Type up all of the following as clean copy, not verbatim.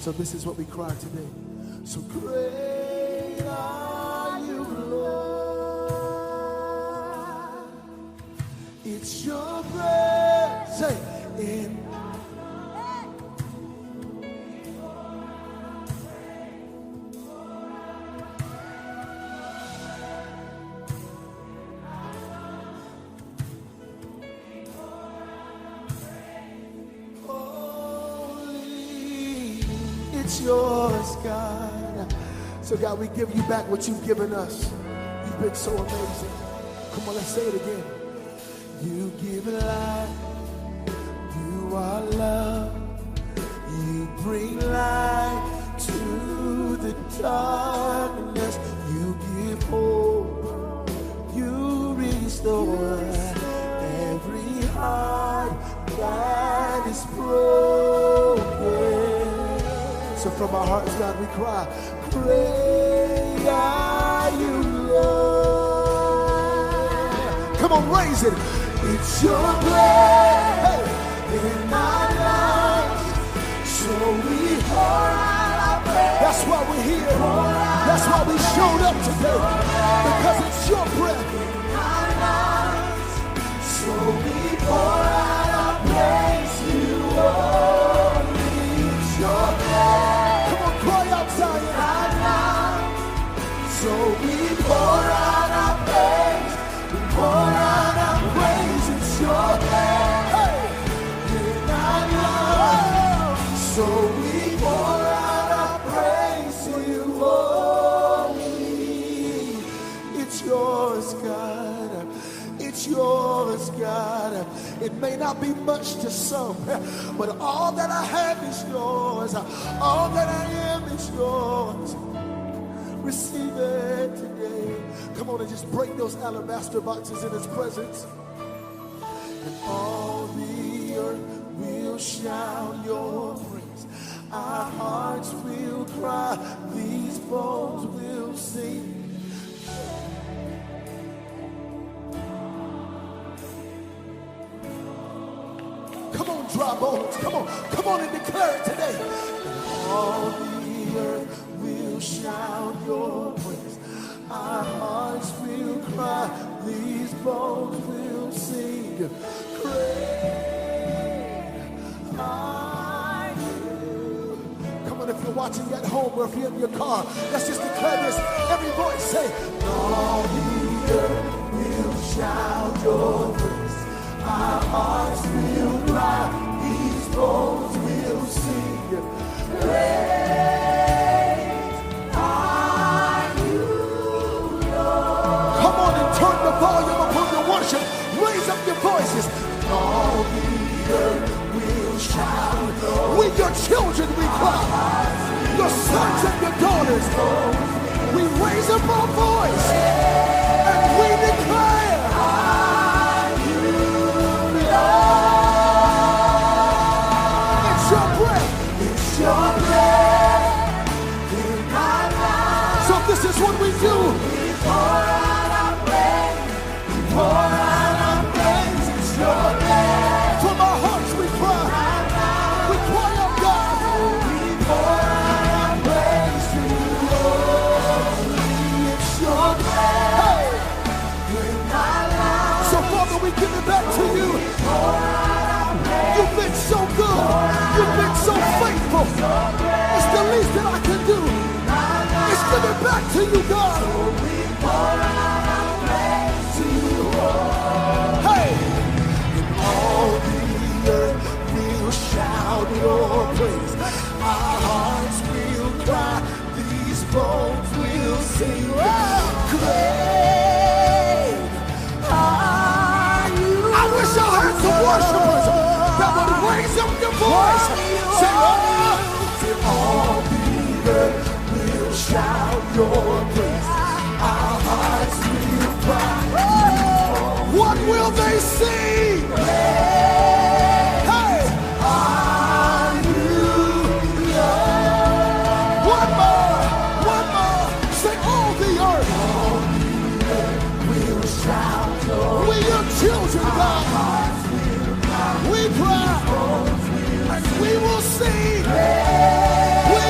So this is what we cry today. So great are you, Lord. It's your breath, say, in it's yours, God. So God, we give you back what you've given us. You've been so amazing. Come on, let's say it again. You give life. You are love. You bring light to the darkness. You give hope. You restore every heart that is broken. So from our hearts, God, we cry, great are you, Lord. Come on, raise it. It's your breath in our lives. So we pour out our praise. That's why we're here. That's why we showed up today. Because it's your breath in our lives. So we pour out our praise to you, Lord. It's your breath. So we pour out our praise, we pour out our praise, it's your breath in our lives. So we pour out our praise to you, holy. It's yours, God. It's yours, God. It may not be much to some, but all that I have is yours. All that I am is yours. Receive it today. Come on and just break those alabaster boxes in his presence. And all the earth will shout your praise. Our hearts will cry. These bones will sing. Come on, dry bones. Come on and declare it today. And all the earth will shout your praise. Our hearts will cry. These bones will sing. Great are you. Come on, if you're watching at home or if you're in your car, let's just declare this. Every voice say, all the earth will shout your praise. Our hearts will cry. These bones will sing. Great are you, Lord. Come on and turn the volume up on your worship. Raise up your voices. All the earth will shout. We, your children, we cry. Your sons and your daughters. We raise up our voice and we declare. So this is what we do. We pour out our praise. We pour out our praise. It's your name. From our hearts we cry. We cry out, God. We pour out our praise to you, Lord. It's your name. So Father, we give it back to you. You've been so good. You've been so faithful. It's the least that I can do. It's giving back to you, God. So we pour out our praise to you, Lord. Hey! And all the earth will shout your praise. Our hearts will cry. These bones will sing. Great are you. I wish I heard some worshipers that would raise up your voice. Say, oh, all the earth will shout your praise. Our hearts will cry. What will they sing? Hey, are you Lord? One more. Say, all the earth will shout your praise. We your children, God. We cry. And we will sing. We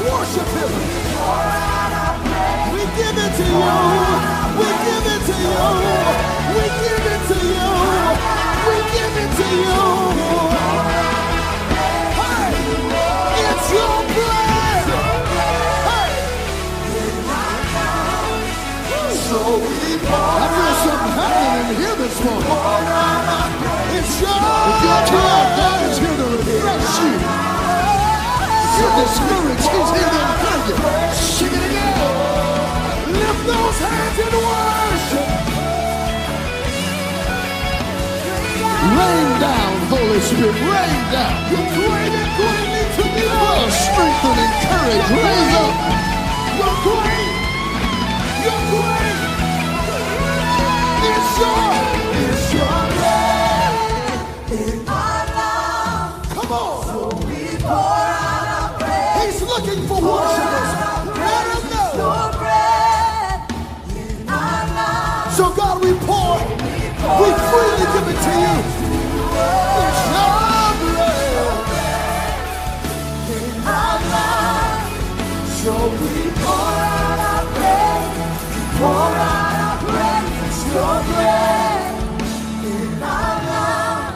worship him. We give it to you. We give it to you. We give it to you. We give it to you. Hey, it's your blood. Hey. So we I feel something happening in here this morning. It's your blood. If you're tired, God is here to refresh you. If you're discouraged, he's here to encourage you. Sing it again. Lift those hands in worship. Rain down, Holy Spirit, rain down. You're great and greatly to be loved. Strengthen and courage, raise up. You're great. You're great. It's your blood in our love. Come on. So we pour out our praise. He's looking for worshipers. Let him know. Your bread in our love. So God, we pour. We freely give it to you. It's your blood in our love. So we pour out our praise. Pour out our praise. It's your bread in our love.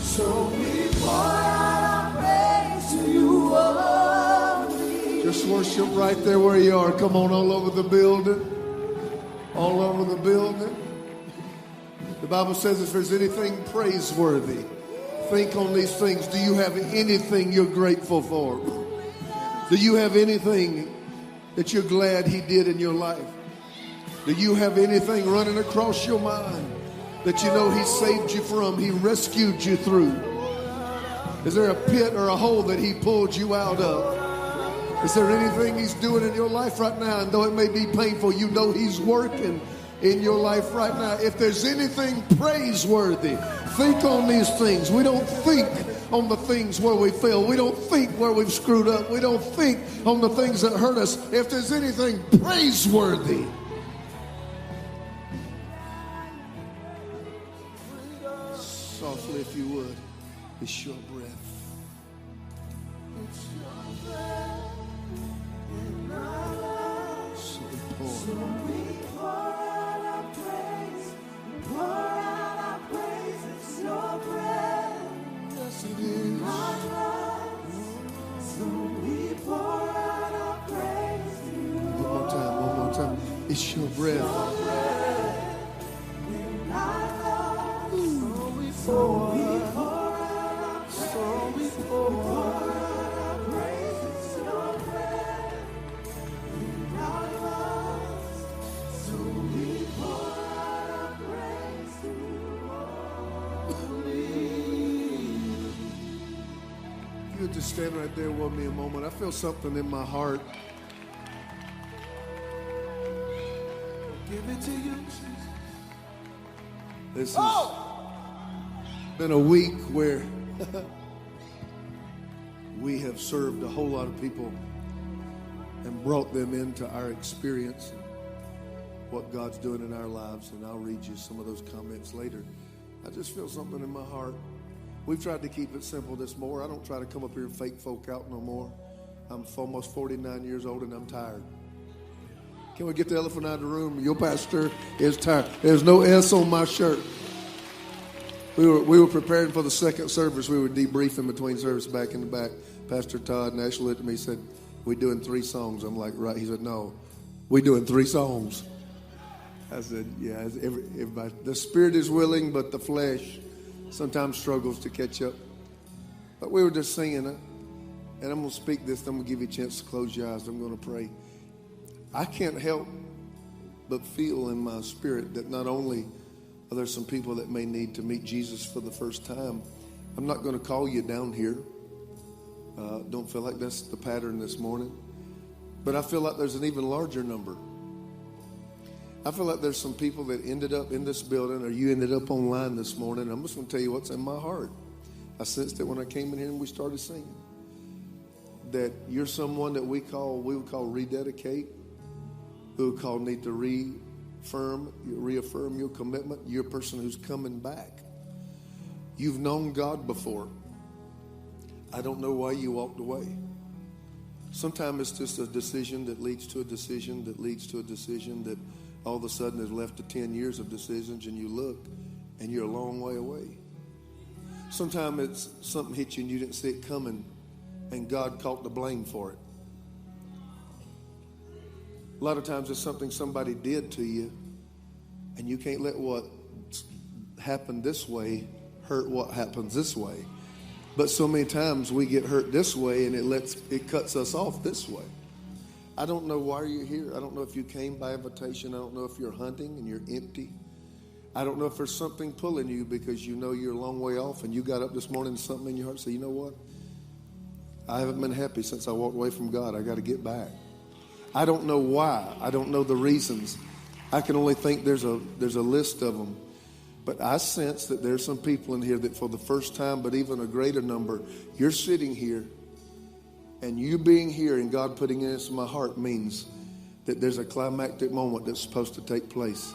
So we pour out our praise to you only. Just worship right there where you are. Come on, all over the building. All over the building. The Bible says if there's anything praiseworthy, think on these things. Do you have anything you're grateful for? Do you have anything that you're glad he did in your life? Do you have anything running across your mind that you know he saved you from, he rescued you through? Is there a pit or a hole that he pulled you out of? Is there anything he's doing in your life right now? And though it may be painful, you know he's working in your life right now. If there's anything praiseworthy, think on these things. We don't think on the things where we fail. We don't think where we've screwed up. We don't think on the things that hurt us. If there's anything praiseworthy, softly if you would, it's your breath. It's your breath in our lives. So we pour out our praise. Pour out our praise. It's your breath. Yes, it is. In our lives. So we pour out our praise to you. One more time. It's your breath. In our lives. So we pour out our praise. So we pour out our praise. It's your breath. In our lives. So we pour out our praise to you only. You would just stand right there with me a moment. I feel something in my heart. Give it to you, Jesus. This has been a week where we have served a whole lot of people and brought them into our experience and what God's doing in our lives. And I'll read you some of those comments later. I just feel something in my heart. We've tried to keep it simple this more. I don't try to come up here and fake folk out no more. I'm almost 49 years old and I'm tired. Can we get the elephant out of the room? Your pastor is tired. There's no S on my shirt. We were preparing for the second service. We were debriefing between service back in the back. Pastor Todd Nash looked at me and said, "We doing 3 songs." I'm like, "Right." He said, "No, we doing 3 songs." I said, "Yeah." Everybody, the spirit is willing, but the flesh sometimes struggles to catch up. But we were just singing it. And I'm going to speak this. I'm going to give you a chance to close your eyes. I'm going to pray. I can't help but feel in my spirit that not only are there some people that may need to meet Jesus for the first time, I'm not going to call you down here. Don't feel like that's the pattern this morning. But I feel like there's an even larger number. I feel like there's some people that ended up in this building or you ended up online this morning. I'm just going to tell you what's in my heart. I sensed it when I came in here and we started singing. That you're someone that we would call rededicate. We would call need to reaffirm your commitment. You're a person who's coming back. You've known God before. I don't know why you walked away. Sometimes it's just a decision that leads to a decision that leads to a decision that all of a sudden has left to 10 years of decisions, and you look and you're a long way away. Sometimes it's something hit you and you didn't see it coming, and God caught the blame for it. A lot of times it's something somebody did to you, and you can't let what happened this way hurt what happens this way. But so many times we get hurt this way, and it cuts us off this way. I don't know why you're here. I don't know if you came by invitation. I don't know if you're hunting and you're empty. I don't know if there's something pulling you because you know you're a long way off, and you got up this morning and something in your heart said, you know what? I haven't been happy since I walked away from God. I got to get back. I don't know why. I don't know the reasons. I can only think there's a list of them. But I sense that there's some people in here that for the first time, but even a greater number, you're sitting here, and you being here and God putting it into my heart means that there's a climactic moment that's supposed to take place.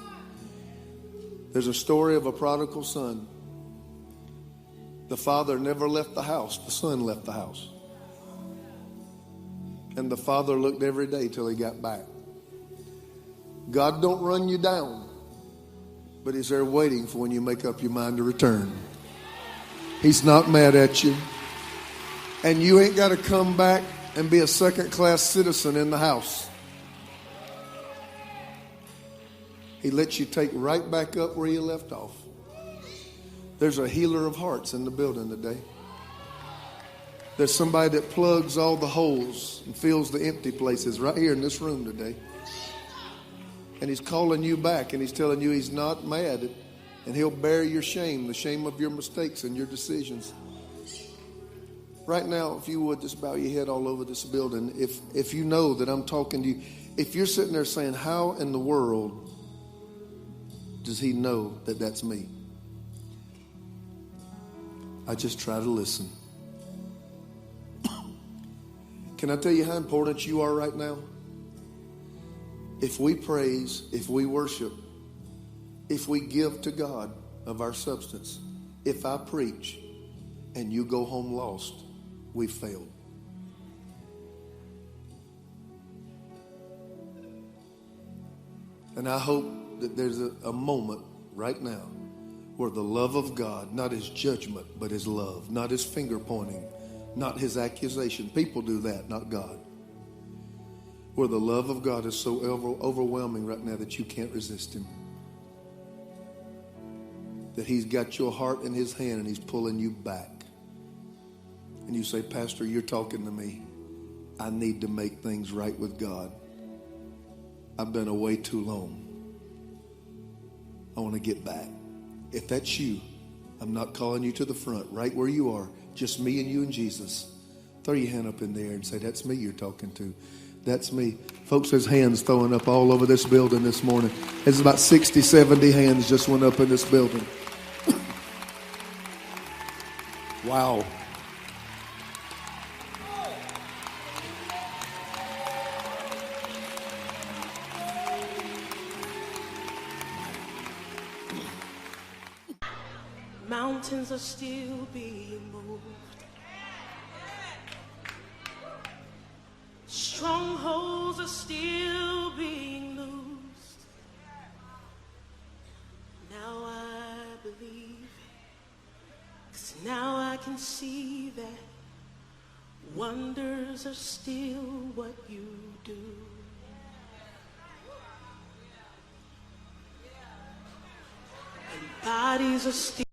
There's a story of a prodigal son. The father never left the house. The son left the house. And the father looked every day till he got back. God don't run you down, but he's there waiting for when you make up your mind to return. He's not mad at you. And you ain't got to come back and be a second-class citizen in the house. He lets you take right back up where you left off. There's a healer of hearts in the building today. There's somebody that plugs all the holes and fills the empty places right here in this room today. And he's calling you back, and he's telling you he's not mad, and he'll bear your shame, the shame of your mistakes and your decisions. Right now, if you would, just bow your head all over this building. If you know that I'm talking to you, if you're sitting there saying, how in the world does he know that that's me? I just try to listen. Can I tell you how important you are right now? If we praise, if we worship, if we give to God of our substance, if I preach and you go home lost, we failed. And I hope that there's a moment right now where the love of God, not his judgment, but his love, not his finger pointing, not his accusation. People do that, not God. Where the love of God is so overwhelming right now that you can't resist him. That he's got your heart in his hand and he's pulling you back. And you say, Pastor, you're talking to me. I need to make things right with God. I've been away too long. I want to get back. If that's you, I'm not calling you to the front. Right where you are, just me and you and Jesus. Throw your hand up in there and say, that's me you're talking to. That's me. Folks, there's hands throwing up all over this building this morning. There's about 60, 70 hands just went up in this building. Wow. Mountains are still being moved. Strongholds are still being loosed. Now I believe, 'cause now I can see that wonders are still what you do. And bodies are still